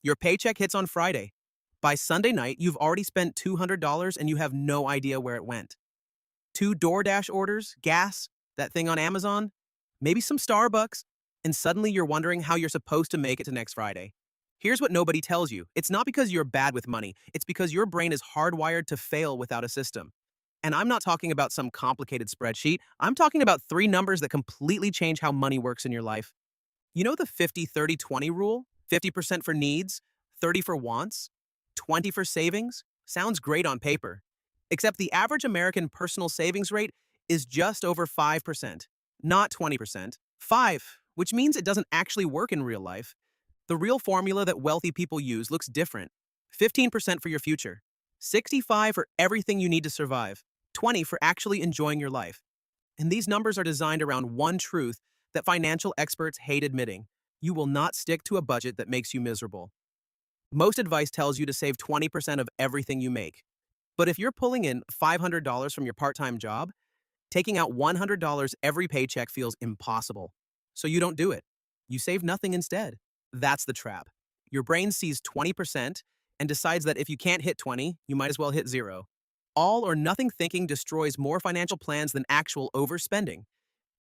Your paycheck hits on Friday. By Sunday night, you've already spent $200 and you have no idea where it went. Two DoorDash orders, gas, that thing on Amazon, maybe some Starbucks, and suddenly you're wondering how you're supposed to make it to next Friday. Here's what nobody tells you. It's not because you're bad with money, it's because your brain is hardwired to fail without a system. And I'm not talking about some complicated spreadsheet. I'm talking about three numbers that completely change how money works in your life. You know the 50-30-20 rule? 50% for needs, 30 for wants, 20 for savings? Sounds great on paper. Except the average American personal savings rate is just over 5%, not 20%. 5, which means it doesn't actually work in real life. The real formula that wealthy people use looks different. 15% for your future, 65 for everything you need to survive, 20 for actually enjoying your life. And these numbers are designed around one truth that financial experts hate admitting. You will not stick to a budget that makes you miserable. Most advice tells you to save 20% of everything you make. But if you're pulling in $500 from your part-time job, taking out $100 every paycheck feels impossible. So you don't do it. You save nothing instead. That's the trap. Your brain sees 20% and decides that if you can't hit 20, you might as well hit 0. All or nothing thinking destroys more financial plans than actual overspending.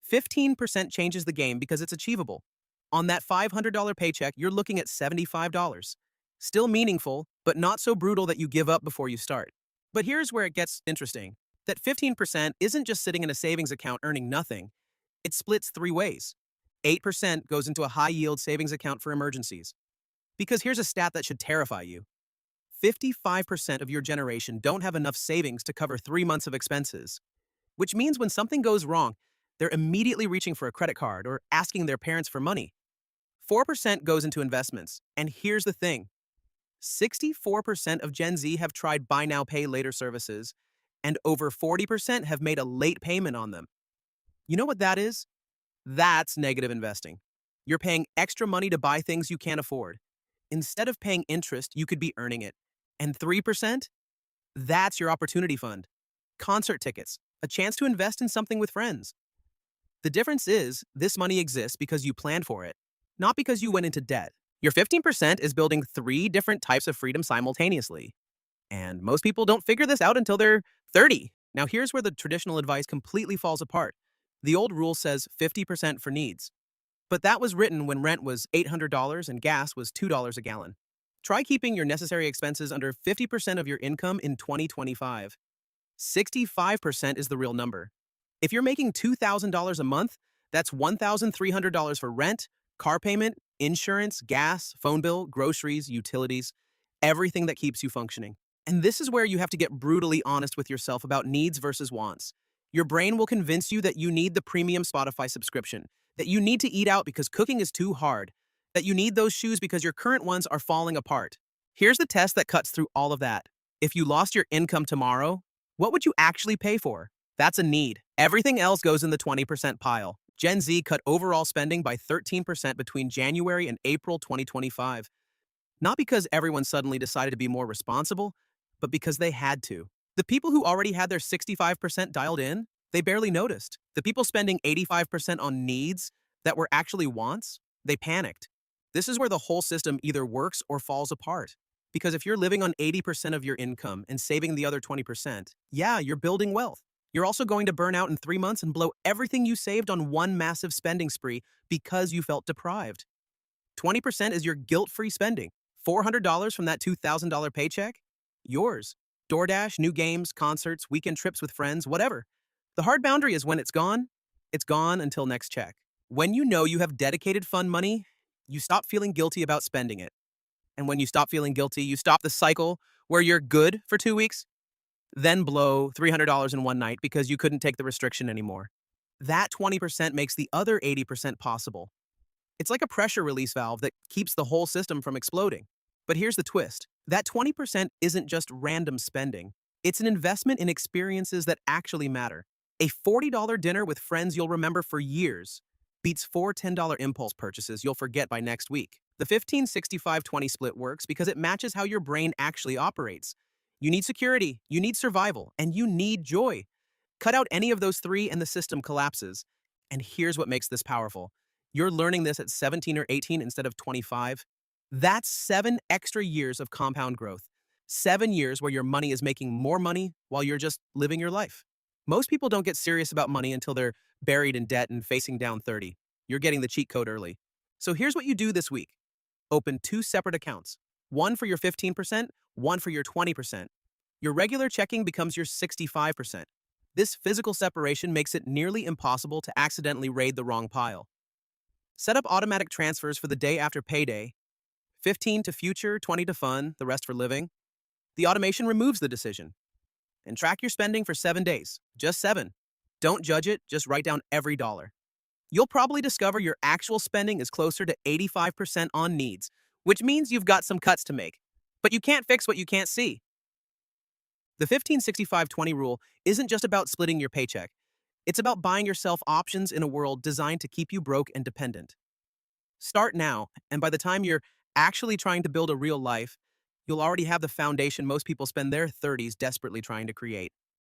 15% changes the game because it's achievable. On that $500 paycheck, you're looking at $75. Still meaningful, but not so brutal that you give up before you start. But here's where it gets interesting. That 15% isn't just sitting in a savings account earning nothing. It splits three ways. 8% goes into a high-yield savings account for emergencies. Because here's a stat that should terrify you. 55% of your generation don't have enough savings to cover 3 months of expenses. Which means when something goes wrong, they're immediately reaching for a credit card or asking their parents for money. 4% goes into investments. And here's the thing. 64% of Gen Z have tried buy now, pay later services, and over 40% have made a late payment on them. You know what that is? That's negative investing. You're paying extra money to buy things you can't afford. Instead of paying interest, you could be earning it. And 3%? That's your opportunity fund. Concert tickets, a chance to invest in something with friends. The difference is, this money exists because you planned for it, not because you went into debt. Your 15% is building 3 different types of freedom simultaneously. And most people don't figure this out until they're 30. Now here's where the traditional advice completely falls apart. The old rule says 50% for needs. But that was written when rent was $800 and gas was $2 a gallon. Try keeping your necessary expenses under 50% of your income in 2025. 65% is the real number. If you're making $2,000 a month, that's $1,300 for rent, car payment, insurance, gas, phone bill, groceries, utilities, everything that keeps you functioning. And this is where you have to get brutally honest with yourself about needs versus wants. Your brain will convince you that you need the premium Spotify subscription, that you need to eat out because cooking is too hard, that you need those shoes because your current ones are falling apart. Here's the test that cuts through all of that. If you lost your income tomorrow, what would you actually pay for? That's a need. Everything else goes in the 20% pile. Gen Z cut overall spending by 13% between January and April 2025. Not because everyone suddenly decided to be more responsible, but because they had to. The people who already had their 65% dialed in, they barely noticed. The people spending 85% on needs that were actually wants, they panicked. This is where the whole system either works or falls apart. Because if you're living on 80% of your income and saving the other 20%, yeah, you're building wealth. You're also going to burn out in 3 months and blow everything you saved on one massive spending spree because you felt deprived. 20% is your guilt-free spending. $400 from that $2,000 paycheck? Yours. DoorDash, new games, concerts, weekend trips with friends, whatever. The hard boundary is when it's gone until next check. When you know you have dedicated fund money, you stop feeling guilty about spending it. And when you stop feeling guilty, you stop the cycle where you're good for 2 weeks, then blow $300 in one night because you couldn't take the restriction anymore. That 20% makes the other 80% possible. It's like a pressure release valve that keeps the whole system from exploding. But here's the twist. That 20% isn't just random spending. It's an investment in experiences that actually matter. A $40 dinner with friends you'll remember for years beats 4 $10 impulse purchases you'll forget by next week. The 15-65-20 split works because it matches how your brain actually operates. You need security, you need survival, and you need joy. Cut out any of those 3 and the system collapses. And here's what makes this powerful. You're learning this at 17 or 18 instead of 25. That's 7 extra years of compound growth. 7 years where your money is making more money while you're just living your life. Most people don't get serious about money until they're buried in debt and facing down 30. You're getting the cheat code early. So here's what you do this week: open two separate accounts, one for your 15%, one for your 20%. Your regular checking becomes your 65%. This physical separation makes it nearly impossible to accidentally raid the wrong pile. Set up automatic transfers for the day after payday: 15 to future, 20 to fun, the rest for living. The automation removes the decision. And track your spending for 7 days. Just 7. Don't judge it, just write down every dollar. You'll probably discover your actual spending is closer to 85% on needs, which means you've got some cuts to make. But you can't fix what you can't see. The 15-65-20 rule isn't just about splitting your paycheck. It's about buying yourself options in a world designed to keep you broke and dependent. Start now, and by the time you're actually trying to build a real life, you'll already have the foundation most people spend their 30s desperately trying to create.